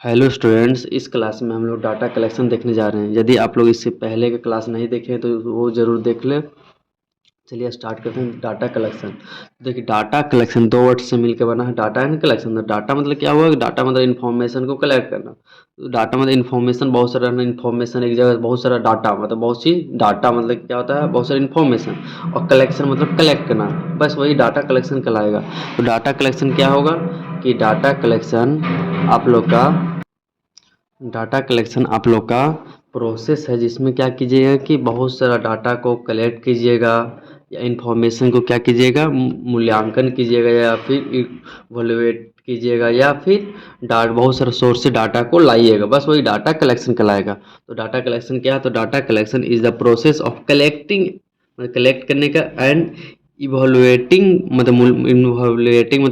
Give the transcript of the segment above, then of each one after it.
Hello students, इस class में हम लोग डाटा कलेक्शन देखने जा रहे हैं। यदि आप लोग इससे पहले के क्लास नहीं देखे हैं तो वो ज़रूर देख लें। चलिए स्टार्ट करते हैं। Data collection. देखिए, डाटा कलेक्शन दो वर्ड से मिलकर बना है, डाटा एंड कलेक्शन। तो डाटा मतलब क्या हुआ? डाटा मतलब इन्फॉर्मेशन को कलेक्ट करना। तो डाटा मतलब इन्फॉर्मेशन, बहुत सारा इन्फॉर्मेशन एक जगह, बहुत सारा डाटा मतलब बहुत सी डाटा मतलब क्या होता है? बहुत सारी इन्फॉर्मेशन। और कलेक्शन मतलब कलेक्ट करना, बस वही डाटा कलेक्शन कहलाएगा। तो डाटा कलेक्शन क्या होगा कि डाटा कलेक्शन आप लोग का प्रोसेस है, जिसमें क्या कीजिएगा कि बहुत सारा डाटा को कलेक्ट कीजिएगा या इन्फॉर्मेशन को क्या कीजिएगा, मूल्यांकन कीजिएगा या फिर इवोल्यूएट कीजिएगा या फिर बहुत सारा सोर्स से डाटा को लाइएगा, बस वही डाटा कलेक्शन कहलाएगा। तो डाटा कलेक्शन क्या है? तो data collection is the process of collecting, collect करने का, एंड इवोल्यूएटिंग मतलब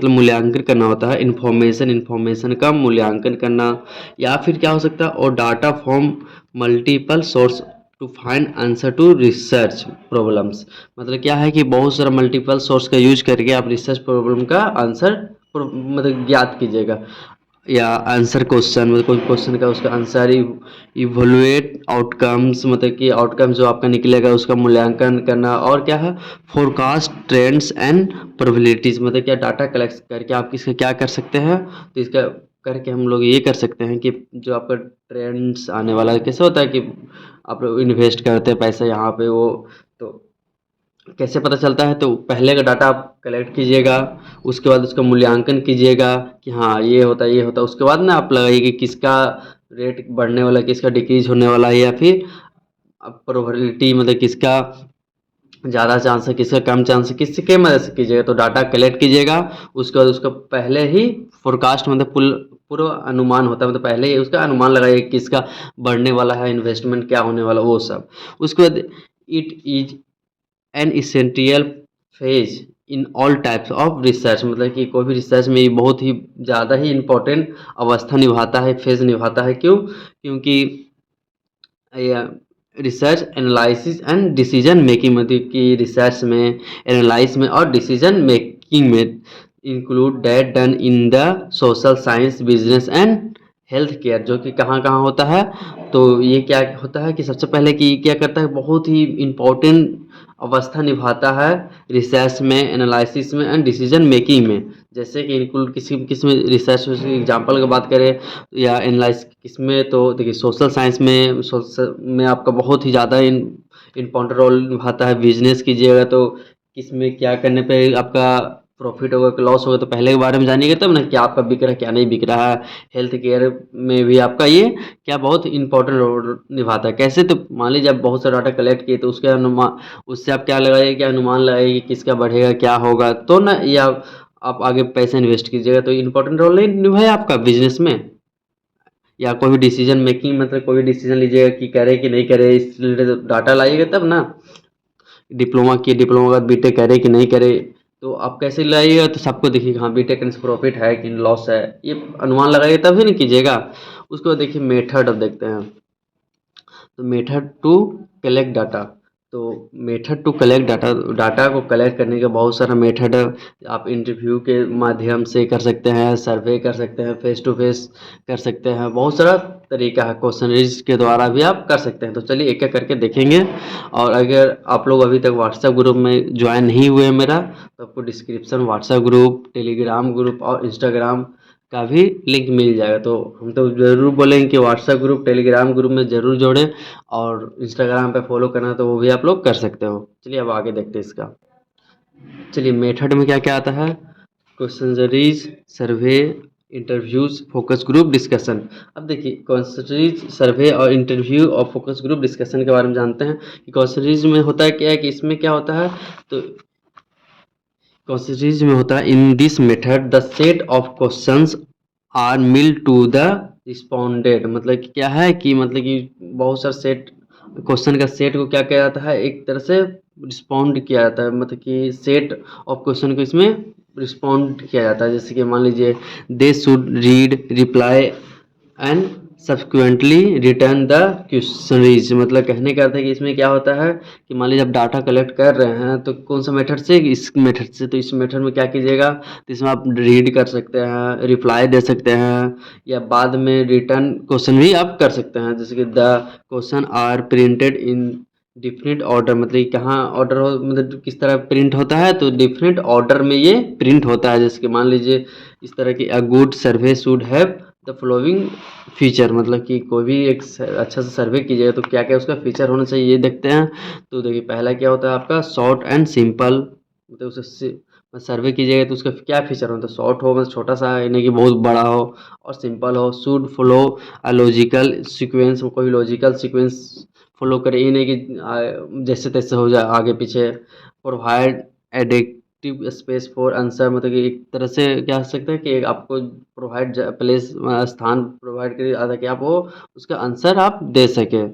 मूल्यांकन करना होता है। इन्फॉर्मेशन का मूल्यांकन करना, या फिर क्या हो सकता है, और data from multiple source to find answer to research problems. मतलब क्या है कि बहुत सारा मल्टीपल सोर्स का यूज करके आप रिसर्च प्रॉब्लम का आंसर मतलब ज्ञात कीजिएगा, या आंसर क्वेश्चन मतलब कोई क्वेश्चन का उसका आंसर, इवोल्यूएट आउटकम्स मतलब कि आउटकम जो आपका निकलेगा उसका मूल्यांकन करना, और क्या है, फोरकास्ट ट्रेंड्स एंड प्रोबेबिलिटीज। मतलब क्या, डाटा कलेक्ट करके आप इसका क्या कर सकते हैं? तो इसका करके हम लोग ये कर सकते हैं कि जो आपका ट्रेंड्स आने वाला है, कैसे होता है कि आप लोग इन्वेस्ट करते हैं पैसा यहाँ पे, वो तो कैसे पता चलता है? तो पहले का डाटा आप कलेक्ट कीजिएगा, उसके बाद उसका मूल्यांकन कीजिएगा कि हाँ ये होता है ये होता है। उसके बाद ना आप लगाइए कि किसका रेट बढ़ने वाला है, किसका डिक्रीज होने वाला है, या फिर प्रोबेबिलिटी मतलब किसका ज़्यादा चांस है, किसका कम चांस है, किसके मदद से कीजिएगा। तो डाटा कलेक्ट कीजिएगा, उसके बाद उसका पहले ही फोरकास्ट मतलब पूर्व अनुमान होता है, मतलब पहले ही उसका अनुमान लगाइए किसका बढ़ने वाला है, इन्वेस्टमेंट क्या होने वाला, वो सब। उसके बाद it is an essential phase in all types of research. मतलब कि कोई भी रिसर्च में ये बहुत ही ज़्यादा ही इम्पोर्टेंट अवस्था निभाता है, फेज निभाता है। क्यों? क्योंकि research analysis and decision making, मतलब कि रिसर्च में, एनालाइज में और डिसीजन मेकिंग में include that done in the social science, business and health care, जो कि कहाँ कहाँ होता है। तो ये क्या होता है कि सबसे पहले कि क्या करता है, बहुत ही इम्पोर्टेंट अवस्था निभाता है रिसर्च में, एनालिसिस में एंड डिसीजन मेकिंग में। जैसे कि इंक्लूड किसी किस में रिसर्च एग्जांपल की बात करें या एनालाइज किसमें, तो देखिए सोशल साइंस में, सोशल में आपका बहुत ही ज़्यादा इम्पोर्टेंट रोल निभाता है। बिजनेस कीजिएगा तो किसमें क्या करने पे आपका प्रॉफिट होगा कि लॉस होगा, तो पहले के बारे में जानिएगा तब ना क्या आपका बिक रहा है क्या नहीं बिक रहा है। हेल्थ केयर में भी आपका ये क्या बहुत इंपॉर्टेंट रोल निभाता है। कैसे? तो मान लीजिए आप बहुत सारा डाटा कलेक्ट किए, तो उसके अनुमान, उससे आप क्या लगाइए, क्या अनुमान लगाइए कि किसका बढ़ेगा क्या होगा, तो ना या आप आगे पैसे इन्वेस्ट कीजिएगा। तो इंपॉर्टेंट रोल नहीं निभाया आपका बिजनेस में। या कोई भी डिसीजन मेकिंग मतलब कोई भी डिसीजन लीजिएगा कि करे कि नहीं करे, इस रिलेटेड डाटा लाइएगा तब ना। डिप्लोमा किए, डिप्लोमा के बाद बीटेक करे कि नहीं करे, तो आप कैसे लाइएगा? तो सबको देखिए हाँ बीटेक करने से प्रॉफिट है कि लॉस है, ये अनुमान लगाइए तभी नहीं कीजिएगा। उसके बाद देखिए मेथड, अब देखते हैं। तो मेथड टू कलेक्ट डाटा। तो method to collect data, data को कलेक्ट करने का बहुत सारा मेथड है। आप इंटरव्यू के माध्यम से कर सकते हैं, सर्वे कर सकते हैं, फेस टू फेस कर सकते हैं, बहुत सारा तरीका है। क्वेश्चनरीज के द्वारा भी आप कर सकते हैं। तो चलिए एक एक करके देखेंगे। और अगर आप लोग अभी तक व्हाट्सएप ग्रुप में ज्वाइन नहीं हुए हैं मेरा, तो आपको description WhatsApp group, Telegram group और इंस्टाग्राम का भी लिंक मिल जाएगा। तो हम तो ज़रूर बोलेंगे कि व्हाट्सएप ग्रुप, टेलीग्राम ग्रुप में ज़रूर जोड़ें, और इंस्टाग्राम पे फॉलो करना है तो वो भी आप लोग कर सकते हो। चलिए अब आगे देखते हैं इसका। चलिए मेथड में क्या क्या आता है? क्वेश्चनरीज, सर्वे, इंटरव्यूज, फोकस ग्रुप, डिस्कशन। अब देखिए क्वेश्चनरीज, सर्वे और इंटरव्यू और फोकस ग्रुप डिस्कशन के बारे में जानते हैं कि क्वेश्चनरीज में होता है क्या है कि इसमें क्या होता है। तो क्वेश्चनरीज में होता है, in this method the set of questions are mailed to the responded. मतलब कि क्या है कि मतलब कि बहुत सारा सेट, क्वेश्चन का सेट को क्या किया जाता है, एक तरह से रिस्पॉन्ड किया जाता है। मतलब कि सेट ऑफ क्वेश्चन को इसमें रिस्पॉन्ड किया जाता है। जैसे कि मान लीजिए they should read, reply and subsequently return the questionnaires. मतलब कहने का अर्थ है कि इसमें क्या होता है कि मान लीजिए आप डाटा कलेक्ट कर रहे हैं तो कौन सा मेथड से, इस मेथड से, तो इस मेथड में क्या कीजिएगा, तो इसमें आप रीड कर सकते हैं, रिप्लाई दे सकते हैं, या बाद में रिटर्न क्वेश्चन भी आप कर सकते हैं। जैसे कि the question are printed in different order, मतलब कि कहाँ ऑर्डर हो, मतलब किस तरह प्रिंट होता है, तो डिफरेंट ऑर्डर में ये प्रिंट होता है। जैसे कि मान लीजिए इस तरह की a good survey should have the following feature, मतलब कि कोई भी एक अच्छा सा सर्वे कीजिएगा तो क्या क्या उसका फीचर होना चाहिए ये देखते हैं। तो देखिए पहला क्या होता है आपका शॉर्ट एंड सिंपल, मतलब उसे सर्वे कीजिएगा तो उसका क्या फीचर होता है, शॉर्ट हो मतलब छोटा सा, यानी कि बहुत बड़ा हो, और सिंपल हो। Should follow a logical sequence, कोई लॉजिकल सीक्वेंस फॉलो करे, ये नहीं कि जैसे तैसे हो जाए आगे पीछे। Provide addictive space for answer, मतलब कि एक तरह से क्या हो सकता है कि आपको प्रोवाइड प्लेस स्थान प्रोवाइड करिए ताकि आप वो उसका आंसर आप दे सकें।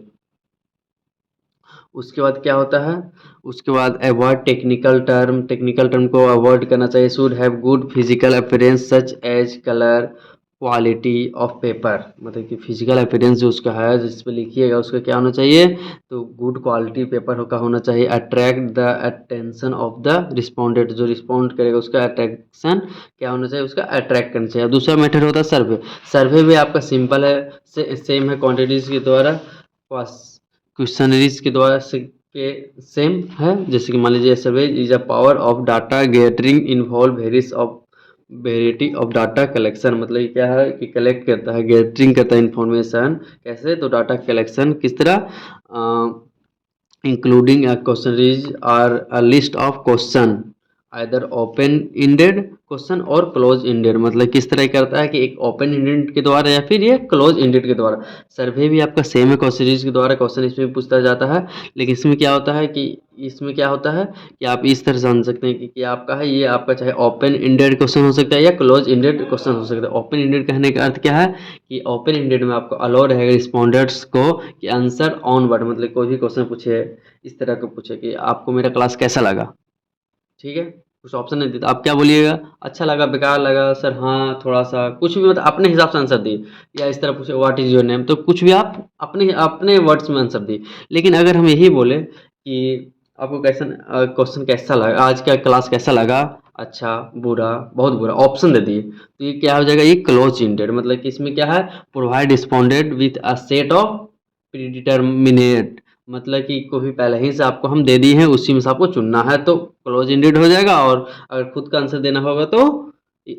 उसके बाद क्या होता है, उसके बाद avoid technical term, technical term को अवॉइड करना चाहिए। Should have good physical appearance such as colour quality of paper, मतलब कि फिजिकल अपीयरेंस जो उसका है जिस पे लिखिएगा उसका क्या होना चाहिए, तो गुड क्वालिटी पेपर का होना चाहिए। Attract the attention of the respondent, जो रिस्पॉन्ड करेगा उसका अट्रैक्शन क्या होना चाहिए, उसका अट्रैक्ट करना चाहिए। दूसरा मेथड होता है सर्वे। सर्वे भी आपका सिंपल है, सेम है, क्वांटिटीज के द्वारा क्वेश्चनरीज के द्वारा से के सेम है। जैसे कि मान लीजिए सर्वे is a power of data gathering involve various of variety of data collection, मतलब ये क्या है कि कलेक्ट करता है, गैदरिंग करता है इन्फॉर्मेशन कैसे, तो डाटा कलेक्शन किस तरह, including a questionnaires or a list of question either open ended question और क्लोज इंडेड, मतलब किस तरह करता है कि एक ओपन इंडेड के द्वारा या फिर ये क्लोज इंडेड के द्वारा। सर्वे भी आपका सेम है, क्वेश्चन के द्वारा क्वेश्चन इसमें पूछता जाता है, लेकिन इसमें क्या होता है कि इसमें क्या होता है कि आप इस तरह जान सकते हैं कि आपका है ये आपका चाहे ओपन इंडेड क्वेश्चन हो सकता है या क्लोज इंडेड क्वेश्चन हो सकता है। ओपन इंडेड कहने का अर्थ क्या है कि ओपन इंडेड में आपको अलाउ रहेगा रिस्पोंडेंट्स को कि आंसर ऑन वर्ड, मतलब कोई भी क्वेश्चन पूछे इस तरह का पूछे कि आपको मेरा क्लास कैसा लगा, ठीक है, कुछ ऑप्शन नहीं देता, आप क्या बोलिएगा, अच्छा लगा, बेकार लगा, सर हाँ थोड़ा सा, कुछ भी, मतलब अपने हिसाब से आंसर दिए। या इस तरह पूछे व्हाट इज योर नेम, तो कुछ भी आप अपने अपने वर्ड्स में आंसर दिए। लेकिन अगर हम यही बोले कि आपको कैसा क्वेश्चन कैसा लगा, आज का क्लास कैसा लगा, अच्छा बुरा बहुत बुरा, ऑप्शन दे दिए, तो ये क्या हो जाएगा, ये क्लोज इंडेड, मतलब कि इसमें क्या है, provide responded with a set of predetermined, मतलब कि कोई भी पहले ही से आपको हम दे दी है उसी में से आपको चुनना है, तो क्लोज इंडेड हो जाएगा। और अगर खुद का आंसर देना होगा तो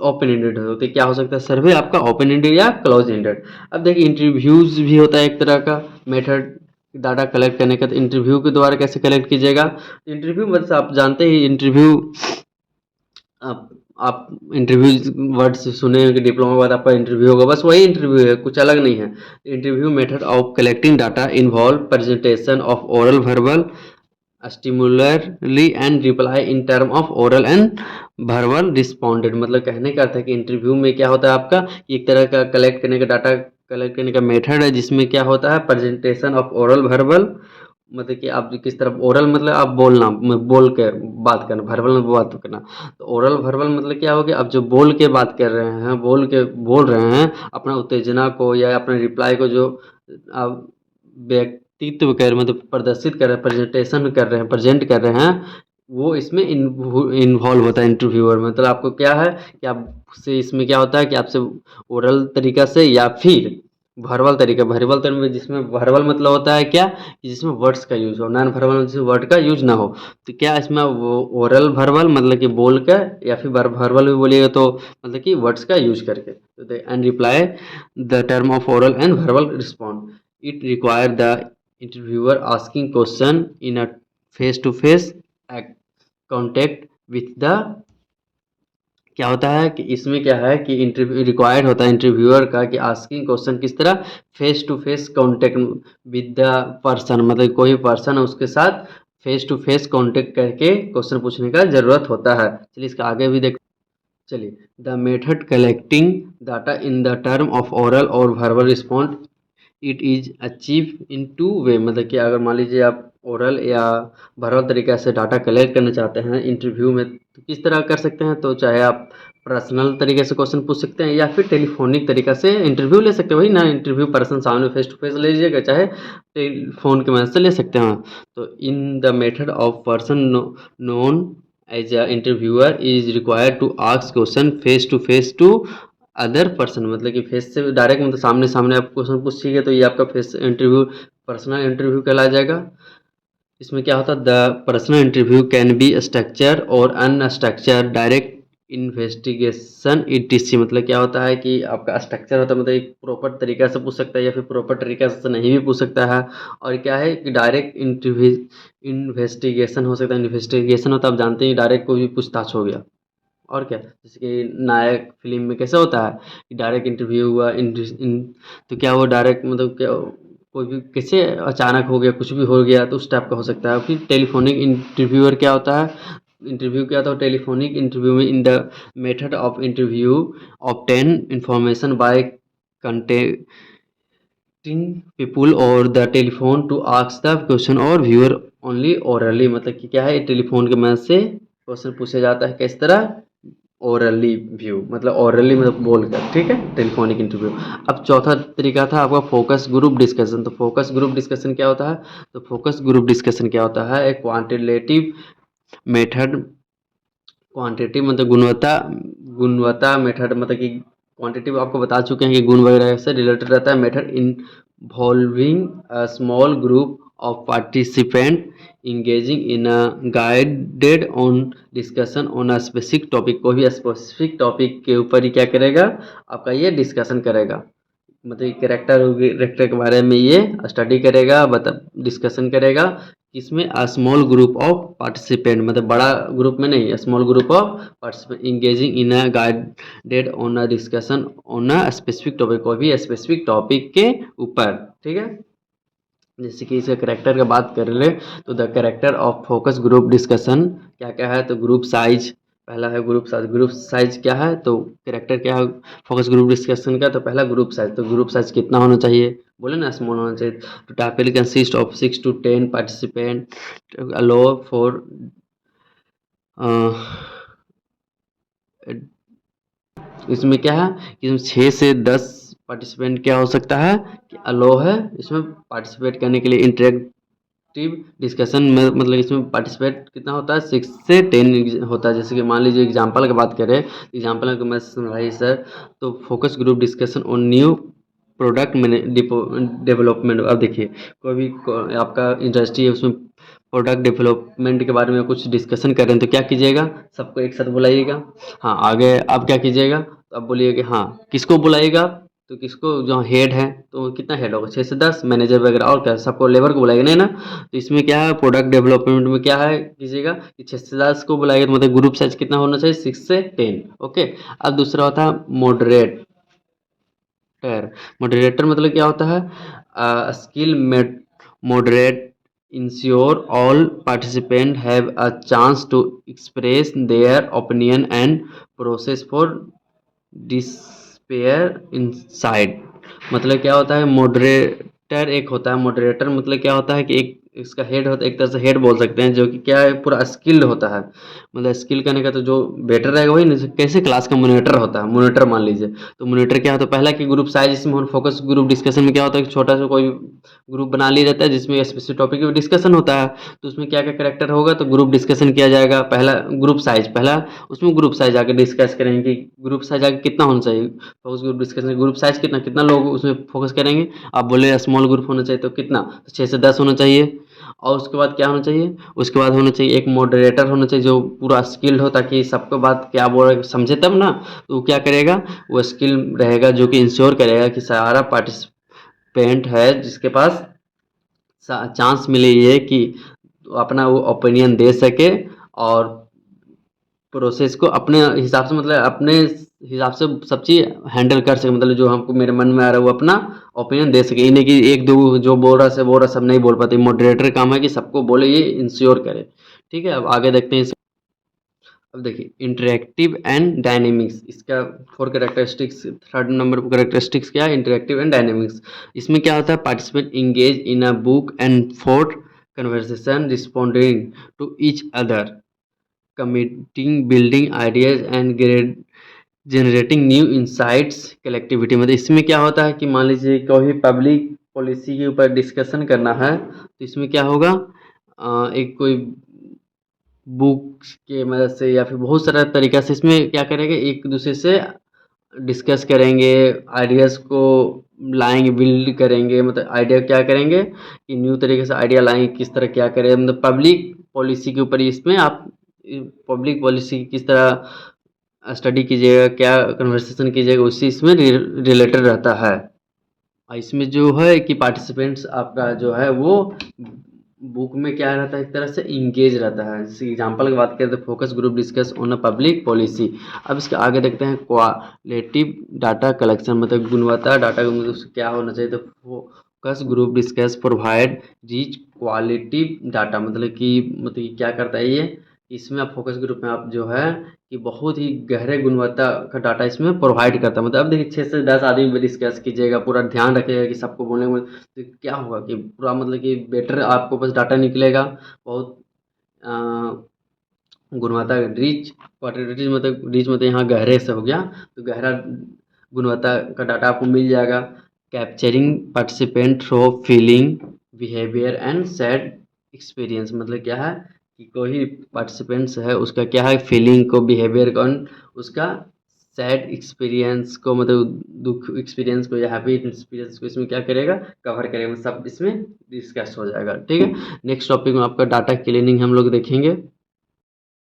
ओपन इंडेड हो, तो क्या हो सकता है सर्वे आपका ओपन इंडेड या क्लोज इंडेड। अब देखिए इंटरव्यूज भी होता है एक तरह का मेथड डाटा कलेक्ट करने का, तो इंटरव्यू के द्वारा कैसे कलेक्ट कीजिएगा, इंटरव्यू मतलब आप जानते ही इंटरव्यू, आप इंटरव्यू वर्ड से सुने कि डिप्लोमा के बाद आपका इंटरव्यू होगा, बस वही इंटरव्यू है, कुछ अलग नहीं है। Interview method of collecting data involve presentation of oral verbal stimuli and reply in term of oral and verbal responded, मतलब कहने का अर्थ है कि इंटरव्यू में क्या होता है आपका एक तरह का कलेक्ट करने का डाटा कलेक्ट करने का मेथड है, जिसमें क्या होता है प्रेजेंटेशन ऑफ ओरल वर्बल, मतलब कि आप किस तरफ, ओरल मतलब आप बोलना, बोल के बात करना, वर्बल में बात करना, तो ओरल वर्बल मतलब क्या हो गया, आप जो बोल के बात कर रहे हैं, बोल के बोल रहे हैं अपना उत्तेजना को या अपने रिप्लाई को, जो आप व्यक्तित्व कर मतलब प्रदर्शित कर रहे हैं, प्रेजेंटेशन कर रहे हैं, प्रेजेंट कर रहे हैं, वो इसमें इन्वॉल्व होता है इंटरव्यूअर, मतलब आपको क्या है कि आपसे इसमें क्या होता है कि आपसे ओरल तरीका से या फिर वर्बल तरीका, वर्बल तरीके में, जिसमें वर्बल मतलब होता है क्या कि जिसमें वर्ड्स का यूज हो, नॉन वर्बल में जिसमें वर्ड का यूज ना हो, तो क्या इसमें वो ओरल वर्बल मतलब कि बोल कर, या फिर वर्बल भी बोलिएगा तो मतलब कि वर्ड्स का यूज करके, तो and reply the term of oral and verbal respond, it require the interviewer asking question in a face to face contact with the, क्या होता है कि इसमें क्या है कि इंटरव्यू रिक्वायर्ड होता है इंटरव्यूअर का कि आस्किंग क्वेश्चन किस तरह, face to face contact with the person, मतलब कोई पर्सन है उसके साथ फेस टू फेस कांटेक्ट करके क्वेश्चन पूछने का जरूरत होता है। चलिए इसका आगे भी देख, चलिए the method collecting data in the term of oral और verbal respond it is achieve in two way, मतलब कि अगर मान लीजिए आप ओरल या वर्बल तरीके से डाटा कलेक्ट करना चाहते हैं इंटरव्यू में, तो किस तरह कर सकते हैं, तो चाहे आप पर्सनल तरीके से क्वेश्चन पूछ सकते हैं या फिर टेलीफोनिक तरीका से इंटरव्यू ले सकते हैं। वही ना, इंटरव्यू पर्सन सामने फेस टू फेस ले लीजिएगा, चाहे टेलीफोन की मदद से ले सकते हैं। तो in the method of person known as a interviewer is required to ask question face to other person, मतलब कि फेस से डायरेक्ट, मतलब सामने सामने आप क्वेश्चन पूछिएगा तो ये आपका फेस इंटरव्यू, पर्सनल इंटरव्यू कहलाया जाएगा। इसमें क्या होता है, the personal interview can be structure और अनस्ट्रक्चर डायरेक्ट इन्वेस्टिगेशन ईटीसी, मतलब क्या होता है कि आपका स्ट्रक्चर होता है, मतलब एक प्रॉपर तरीका से पूछ सकता है या फिर प्रॉपर तरीका से नहीं भी पूछ सकता है। और क्या है कि डायरेक्ट इंटरव्यू इन्वेस्टिगेशन हो सकता है। इन्वेस्टिगेशन होता है, आप जानते हैं, डायरेक्ट कोई भी पूछताछ हो गया। और क्या, जैसे कि नायक फिल्म में कैसे होता है कि डायरेक्ट इंटरव्यू हुआ तो क्या वो डायरेक्ट, मतलब क्या कोई भी कैसे अचानक हो गया, कुछ भी हो गया, तो उस टाइप का हो सकता है। फिर टेलीफोनिक इंटरव्यूअर क्या होता है, इंटरव्यू क्या होता है, टेलीफोनिक इंटरव्यू में in the method of interview obtain information by contacting people और the telephone to ask the question और व्यूअर ओनली ओरली, मतलब कि क्या है, टेलीफोन की मदद से क्वेश्चन पूछा जाता है किस तरह, ओरली व्यू, मतलब ओरली मतलब बोलकर, ठीक है, टेलीफोनिक इंटरव्यू। अब चौथा तरीका था आपका फोकस ग्रुप डिस्कशन। तो फोकस ग्रुप डिस्कशन क्या होता है, तो फोकस ग्रुप डिस्कशन क्या होता है, एक क्वांटिटेटिव मेथड, क्वांटिटी मतलब गुणवत्ता, गुणवत्ता मेथड, मतलब कि क्वांटिटी आपको बता चुके हैं कि गुण वगैरह से रिलेटेड रहता है। Method involving a small group of participant engaging in a guided on discussion on a specific topic, को भी स्पेसिफिक टॉपिक के ऊपर ही क्या करेगा, आपका ये डिस्कशन करेगा, मतलब कैरेक्टर के बारे में ये स्टडी करेगा, बता डिस्कशन करेगा। इसमें a small group of participant, मतलब बड़ा ग्रुप में नहीं, small group of participant engaging in a guided on a discussion on a specific topic, को भी स्पेसिफिक टॉपिक के ऊपर, ठीक है। जैसे कि इसका करेक्टर का बात कर ले, तो the character of focus group discussion क्या क्या है, तो ग्रुप साइज, पहला है ग्रुप साइज। ग्रुप साइज क्या है, तो करेक्टर क्या है फोकस ग्रुप डिस्कशन का, तो पहला ग्रुप साइज, तो ग्रुप साइज कितना होना चाहिए, बोले ना स्मॉल होना चाहिए। तो typically consist of 6 to 10 participant allow for इसमें क्या है कि इसमें 6 से 10 पार्टिसिपेंट क्या हो सकता है कि अलो है इसमें पार्टिसिपेट करने के लिए। इंटरेक्टिव डिस्कशन में, मतलब इसमें पार्टिसिपेट कितना होता है, 6 से 10 होता है। जैसे कि मान लीजिए एग्जांपल की बात करें, एग्जांपल को मैं समझाइए सर। तो focus group discussion on new product development. अब देखिए कोई भी आपका इंडस्ट्री है, उसमें प्रोडक्ट डेवलपमेंट के बारे में कुछ डिस्कशन कर रहे हैं, तो क्या कीजिएगा, सबको एक साथ बुलाइएगा। हाँ, आगे आप क्या कीजिएगा, तो आप बोलिए कि हाँ किसको बुलाइएगा, तो किसको, जो हेड है, तो कितना हेड होगा, 6 से 10 मैनेजर वगैरह, और क्या सबको लेबर को बुलाएगा, नहीं ना। तो इसमें क्या है, प्रोडक्ट डेवलपमेंट में क्या है कीजिएगा कि 6 से 10 को बुलाएगा, तो मतलब ग्रुप साइज कितना होना चाहिए, 6 से 10। ओके। अब दूसरा होता है मॉडरेटर। मॉडरेटर मतलब क्या होता है, skill moderate ensure all participants have a chance to express their opinion and process for despair inside। मतलब क्या होता है, मॉडरेटर एक होता है, मॉडरेटर मतलब क्या होता है कि एक इसका हेड होता है, एक तरह से हेड बोल सकते हैं, जो कि क्या है पूरा स्किल्ड होता है। मतलब स्किल करने का तो जो बेटर रहेगा वही नहीं, कैसे क्लास का मोनिटर होता है, मोनिटर मान लीजिए। तो मोनिटर क्या होता है, पहला कि ग्रुप साइज, इसमें हम फोकस ग्रुप डिस्कशन में क्या होता है कि छोटा सा कोई ग्रुप बना लिया जाता है जिसमें स्पेसिफिक टॉपिक पे डिस्कशन होता है। तो उसमें क्या क्या करेक्टर होगा, तो ग्रुप डिस्कशन किया जाएगा। पहला ग्रुप साइज, पहला उसमें ग्रुप साइज आके डिस्कस करेंगे कि ग्रुप साइज आगे कितना होना चाहिए, focus group discussion group size कितना, कितना लोग उसमें फोकस करेंगे। आप बोले स्मॉल ग्रुप होना चाहिए, तो कितना, तो 6 से 10 होना चाहिए। और उसके बाद क्या होना चाहिए, उसके बाद होना चाहिए एक मॉडरेटर होना चाहिए जो पूरा स्किल्ड हो, ताकि सबको बात क्या बोल रहे समझे तब ना। तो वो क्या करेगा, वो स्किल रहेगा जो कि इंश्योर करेगा कि सारा पार्टिसिपेंट है जिसके पास चांस मिले ये कि अपना वो ओपिनियन दे सके, और प्रोसेस को अपने हिसाब से, मतलब अपने हिसाब से सब चीज़ हैंडल कर सके, मतलब जो हमको मेरे मन में आ रहा है वो अपना ओपिनियन दे सके। इन्हें कि एक दो जो बोल रहा है बोल रहा, सब नहीं बोल पाते। मॉडरेटर का काम है कि सबको बोले, ये इंश्योर करे। ठीक है, अब आगे देखते हैं अब देखिए इंटरेक्टिव एंड डायनेमिक्स, इसका 4 कैरेक्टरिस्टिक्स, थर्ड नंबर पर कैरेक्टरिस्टिक्स क्या है, इंटरेक्टिव एंड डायनेमिक्स। इसमें क्या होता है, participant engage in a back and forth conversation responding to each other, committing building ideas and generating new insights collectivity, मतलब इसमें क्या होता है कि मान लीजिए कोई पब्लिक पॉलिसी के ऊपर डिस्कशन करना है तो इसमें क्या होगा, एक कोई बुक्स के मदद से या फिर बहुत सारा तरीका से इसमें क्या करेंगे, एक दूसरे से डिस्कस करेंगे, आइडियाज़ को लाएंगे, बिल्ड करेंगे, मतलब आइडिया क्या करेंगे कि न्यू तरीके से आइडिया लाएंगे, किस तरह क्या करें, मतलब पब्लिक पॉलिसी के ऊपर इसमें आप पब्लिक पॉलिसी किस तरह स्टडी कीजिएगा, क्या कन्वर्सेशन कीजिएगा, उसी इसमें रिलेटेड रहता है। और इसमें जो है कि पार्टिसिपेंट्स आपका जो है वो बुक में क्या रहता है, एक तरह से इंगेज रहता है। जैसे एग्जांपल की बात करें तो focus group discuss on a public policy. अब इसके आगे देखते हैं क्वालिटिव डाटा कलेक्शन, मतलब गुणवत्ता डाटा का मतलब क्या होना चाहिए, तो focus group discuss provide rich qualitative data, मतलब कि क्या करता है ये, इसमें आप फोकस ग्रुप में आप जो है कि बहुत ही गहरे गुणवत्ता का डाटा इसमें प्रोवाइड करता है। मतलब अब देखिए 6 से 10 आदमी में डिस्कस कीजिएगा, पूरा ध्यान रखिएगा कि सबको बोलने में, तो क्या होगा कि पूरा मतलब कि बेटर आपको बस डाटा निकलेगा, बहुत अ, गुणवत्ता रिच क्वांटिटी, मतलब रिच मतलब यहाँ गहरे से हो गया, तो गहरा गुणवत्ता का डाटा आपको मिल जाएगा। Capturing participant through feeling behaviour and sad experience, मतलब क्या है कि कोई पार्टिसिपेंट्स है उसका क्या है फीलिंग को, बिहेवियर को, उसका सैड एक्सपीरियंस को, मतलब दुख एक्सपीरियंस को या हैप्पी एक्सपीरियंस को इसमें क्या करेगा, कवर करेगा, सब इसमें डिस्कस हो जाएगा। ठीक है, नेक्स्ट टॉपिक में आपका डाटा क्लीनिंग हम लोग देखेंगे।